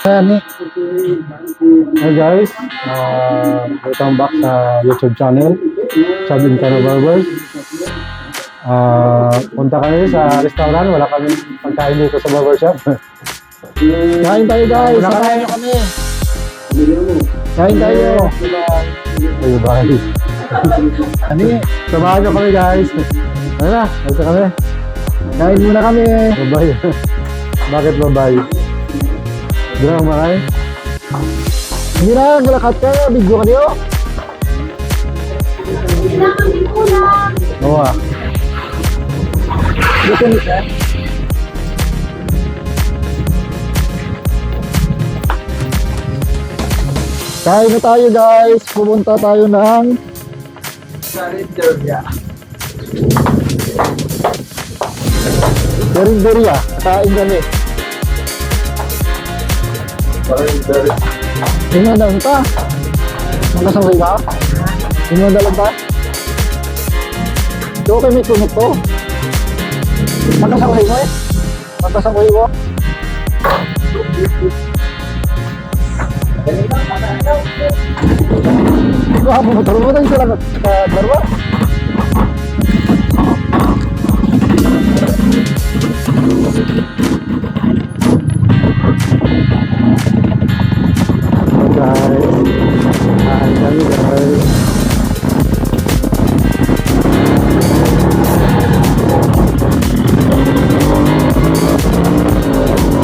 Hi guys, welcome back sa YouTube channel, Chad and Cano Barbers. Punta kami sa restaurant, wala kami pagkain dito sa barbershop. Kain tayo guys, Wala samahan nyo kami. Kain tayo. Bye bye. Ano eh? Samahan nyo kami guys. Ano na, ito kami. Kain muna kami. Bye bye. Bakit bye bye? Hindi na kumakain? Hindi na, galakat ka. Video ka niyo. Oo ah. Dito nito. Kain na tayo guys. Pupunta tayo ng Carinderia. Kain kami. Tingnan daw ito. Magkasangay ka? Tingnan daw ba? Ito kayo may tunok to. Magkasangay mo eh. Magkasangay mo. Wah, motor mo tayo sila nagdarwa.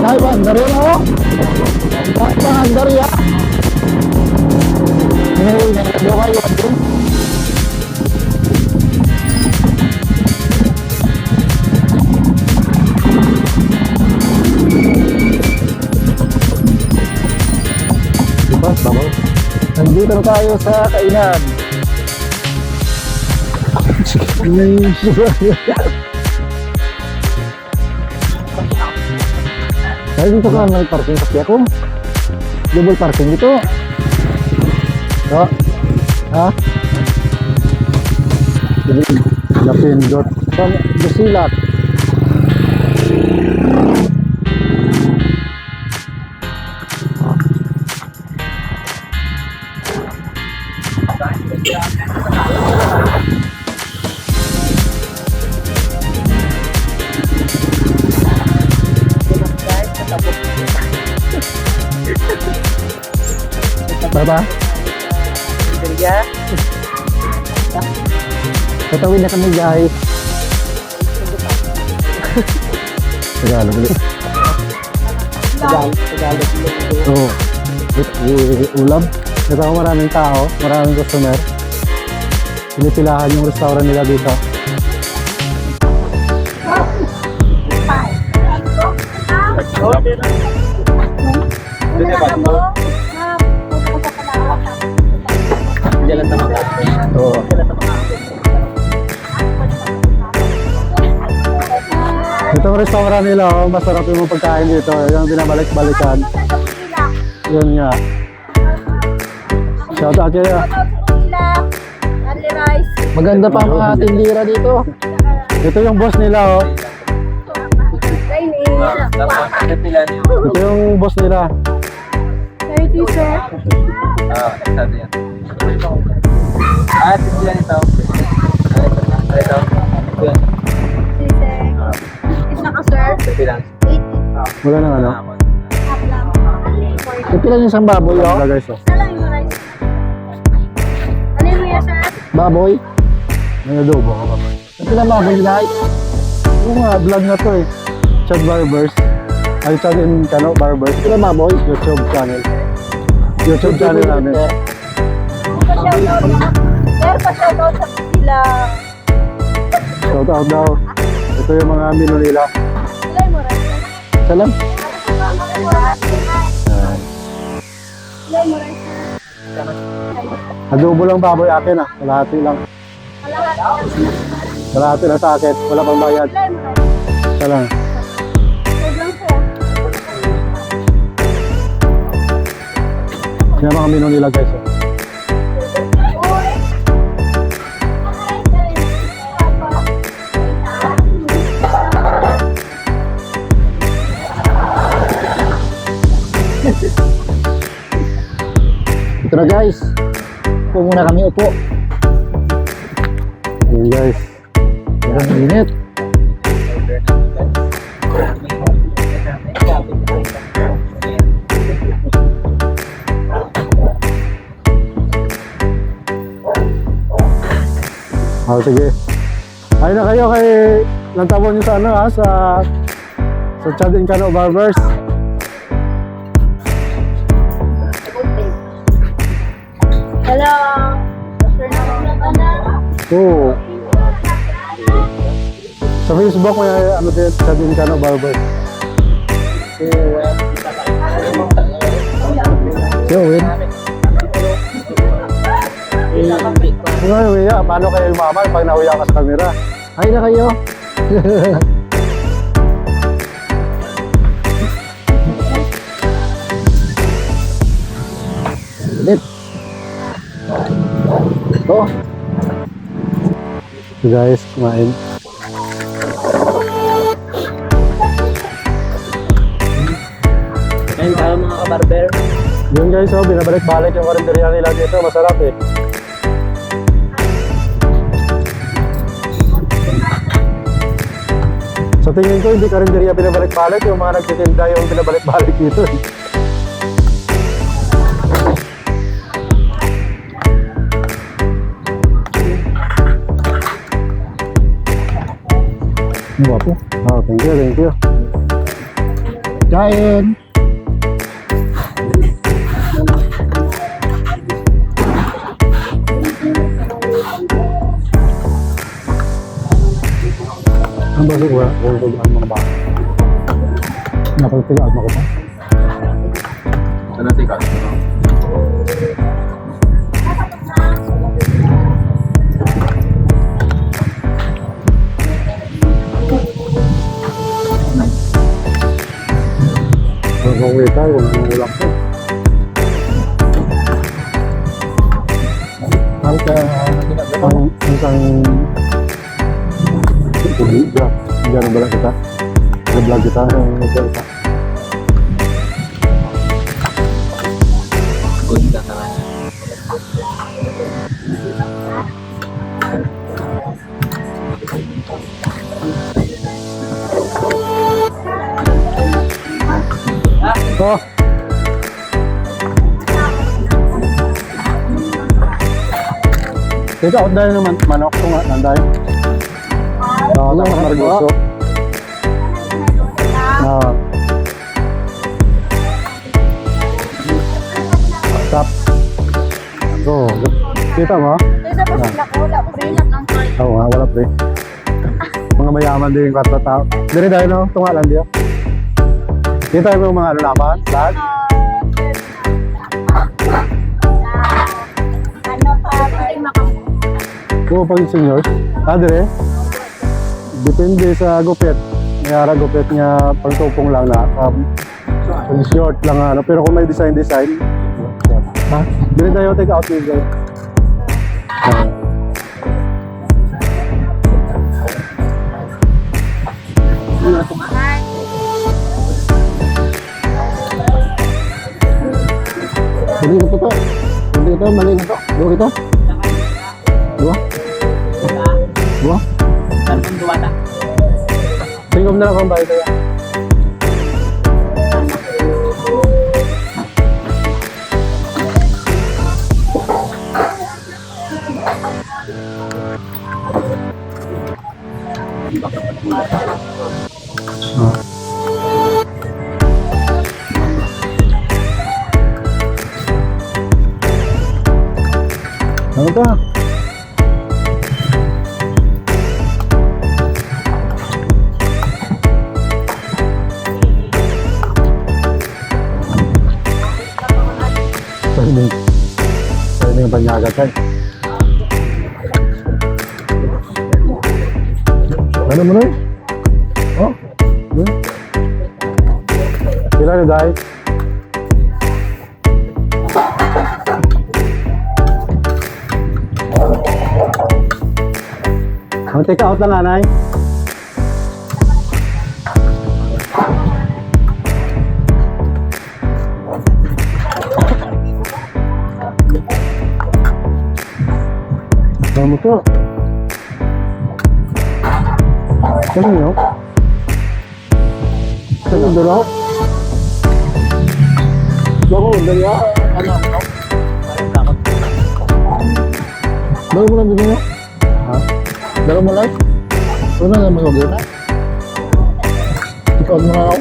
Ay, bandar yun ako. Bandar ya. Ini doa yun din. Diba? Bawal. Nandito na tayo sa kainan. Kaya dito ka may parking kasi ako. Double parking dito. So, ha? Napindot. Busilat. Baba? Tatawin na kami guys. Tagalog ulit. Tagalog. Oo. Ulam. Ito ako maraming tao, maraming customer. Pinipilahan yung restaurant nila dito. Oo. Itong restaurant nila, oh, masarap yung mga pagkain dito. Yung binabalik-balikan. Yun nga. Shout out kayo. Maganda pa ang mga tindira dito. Ito yung boss nila, oh. Ito yung boss nila. Thank you, sir. Exacto yan. Sila nito. Ito. Yan. Si sir. Isa ka, sir. Pilang. 80. Wala nang ano. Half lang. Ito lang yung isang baboy oh. Wala guys, oh. Isa lang yung rice. Ano yung kuya, sir? Baboy. May adobo ka pa. Ito lang baboy guys. Oo nga, vlog na to eh. Chad Barbers. Ay, Chad and Cano Barbers. Ito lang baboy. YouTube channel. YouTube channel namin. Pa-shoutout na. Sir, pa-shoutout sa sila. Shout out daw. Ito yung mga menu nila. Sila yung rice. Ito lang. Sila yung rice. Adobo lang baboy akin ah. Kalahati lang. Kalahati lang sa akin. Wala pang bayad. Sila yung rice. Isa lang. Sobrang sir. Yan ang mga menu nila guys. Oh. Ito na guys. Upo muna kami, upo. Yun guys. Meron ng init. Oh, sige. Ayun na kayo kay lantawan nyo sa ano ha, sa Chad and Cano Barbers. Hello. Sir na ka na. Oo. Sa Facebook may ano din, Chad and Cano Barbers. Si Owen. Ngayon, Uya, paano kayo umamal pag nauya ka sa camera? Ay na kayo. Ulit. Ito. So guys, kumain. Ngayon tayo mga kabarber. Yun guys, oh, binabalik-balik yung karinderya nila dito. Masarap eh. Sa tingin ko, hindi karinderya binabalik-balik. Yung mga nagtitinda yung binabalik-balik dito eh. Ang guwapo. Oh, thank you, thank you. Kain. Ang basi ko, kung tugaan mga baka. Napagtigaan mo ko pa. Ano tika? Kung uwi tayo, kung ulak ko. Ang ginagawa. Ang isang hindi na bala kita. Nag-vlog kita. Nag-vlog. Good ka naman. Oh! Teka, out dahil naman manok ko nga, nanday. Oo, tapos margoso. Oo. Tap. So, kita mo? Ito po sila ko. Wala pre lang ang card. Oo nga, wala pre. Mga mayaman din yung kwarta tao. Diri dahil no, tunga lang diyo. Kita mo yung mga ano naman, lahat. Ano pa? Pwede makamu. Oo, pag seniors. Dire. Depende sa gupit. Mayara gupit niya pangtupong lang na. Pag short lang ano. Pero kung may design. Ha? Dili tayo take out nyo guys. Hindi na to. Hindi ito, mali na to. Dua ito. Dua. Dua. Tanong duwata. Tingom na lang kung bakit kaya. Ano ka? Pwede yung panyagat ay. Ano mo na eh? Oh? Sila na dahil. Ang take out lang anay. Ano mo to? Ano nyo? Ano dalaw? Bako, dali ako. Ano? Dalo mo lang din nyo? Ha? Dalo mo lang? Ano na naman mag-una? Ikaw mo na ako.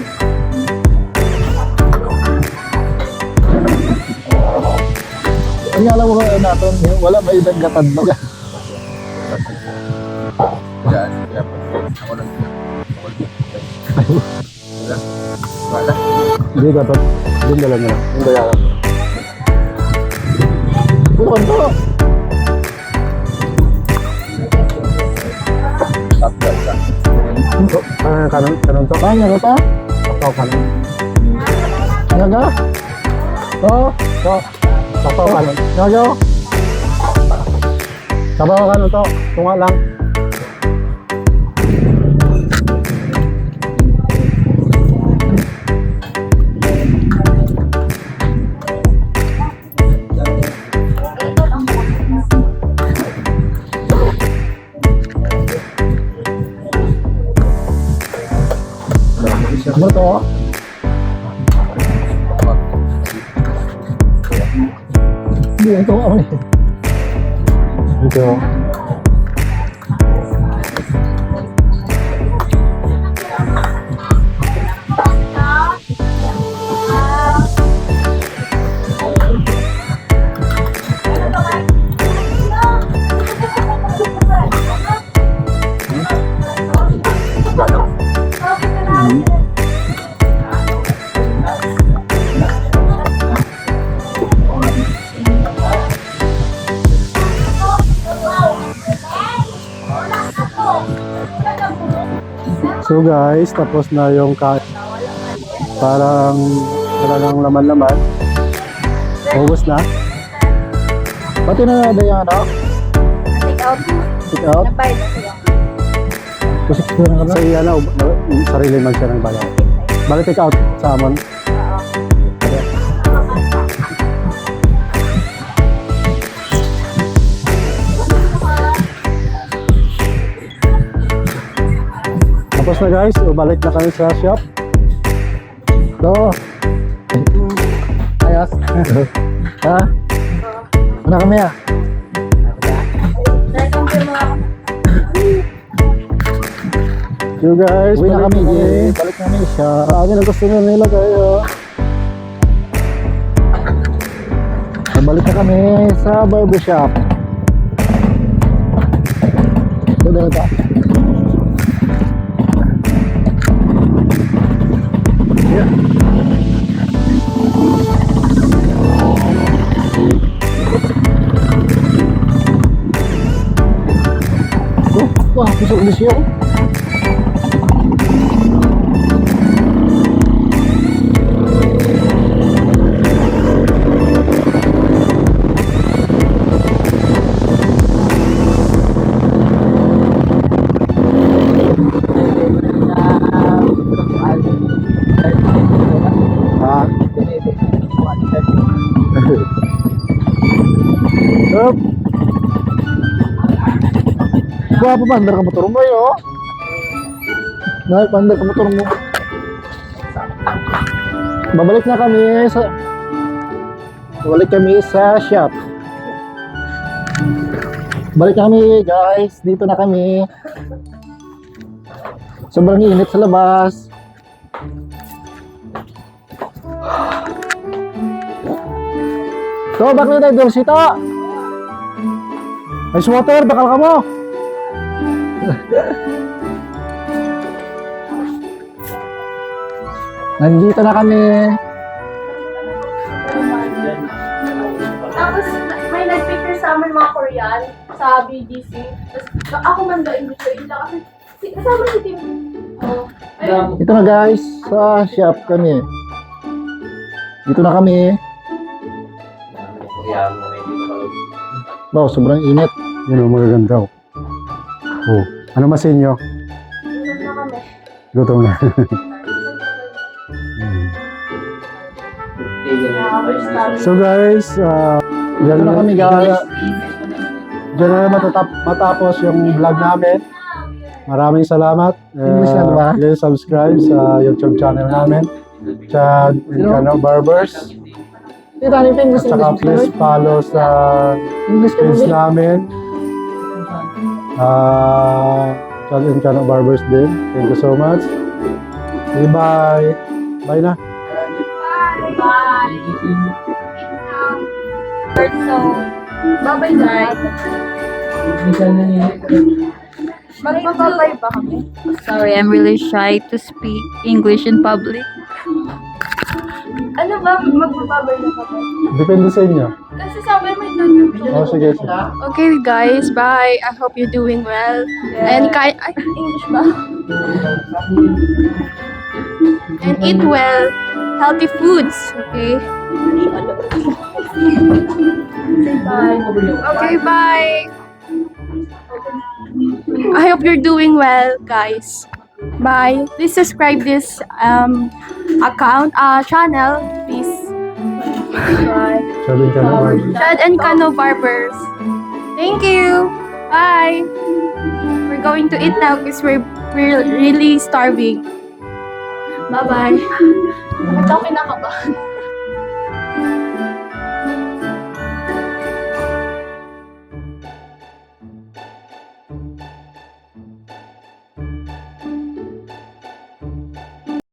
Ang alam mo kung natin, wala ba ibang gatad mo ka? Yan, kaya pa. Ako lang. Wala. Hindi dapat. Doon dala mo lang. Yung bayaran. Ano to? Kanon to? Kanya ko ta? Sakto kanon. Ano ka? Oo. To. Sakto kanon. Ano? Sabaw kanon to. Tunga lang. Ano to? Hindi, ito ako eh. Ito. So guys, tapos na yung kain. Parang wala nang laman-laman. Ubus na. Pati na nada yung ano? Take out. Pick out? Nabayad na siya. Kusik ko na Sa iya na, sarili man siya ng bayan. Balik take out sa amon. Tapos na guys, balik na kami sa shop. Ito. Ayos. Ha? Ano kami ah? You guys, Uwi na balik kami. Balik na kami siya. Sabi ng customer nila kayo. Balik na kami sa barbershop. Ito dala ito. Wah, pusok di siya. Ha? Up. Wah, papandar ka motor mo yo. Nah, pandar ka motor mo. Babalik kami sa shop. Balik kami guys, dito na kami. Sobrang init sa labas. So, bakit tayo Dorsito? Ice water, bakal ka mo. Nandito na kami. Tapos may nag-picture sa amin mga Korean sa BGC. Tapos ako man daw English yun lang kasi kasama si Tim. Ayun. Ito na guys, sa shop kami. Dito na kami. Wow, sobrang init. Yun ang magaganda. Oh. Ano masin nyo? Inom na kami. Gutom na. We're starving. So guys, Dito na kami guys. dyan na naman matapos yung vlog namin. Maraming salamat. English na ba? Please subscribe sa YouTube channel namin, Chad and Kano Barbers. Hindi tayo pa English. At saka please follow sa English ka page ba? namin. Chad and Kano Barbers din. Thank you so much. Okay, bye. Bye na. Bye! So, Bye-bye, guys. magbababay ba kami? Sorry, I'm really shy to speak English in public. Ano ba? Magbababay na kami. Depende sa inyo. Kasi sabi may tutugtog. Oh, sige, sige. Okay, guys. Bye. I hope you're doing well. And English ba? And eat well. Healthy foods. Okay? Bye. Okay, bye. I hope you're doing well, guys. Bye. Please subscribe this channel, please. Bye. Chad and Kano Barbers. Chad and Kano Barbers. Thank you. Bye. We're going to eat now because we're really starving. Bye-bye. Bakit ako kinakabahan?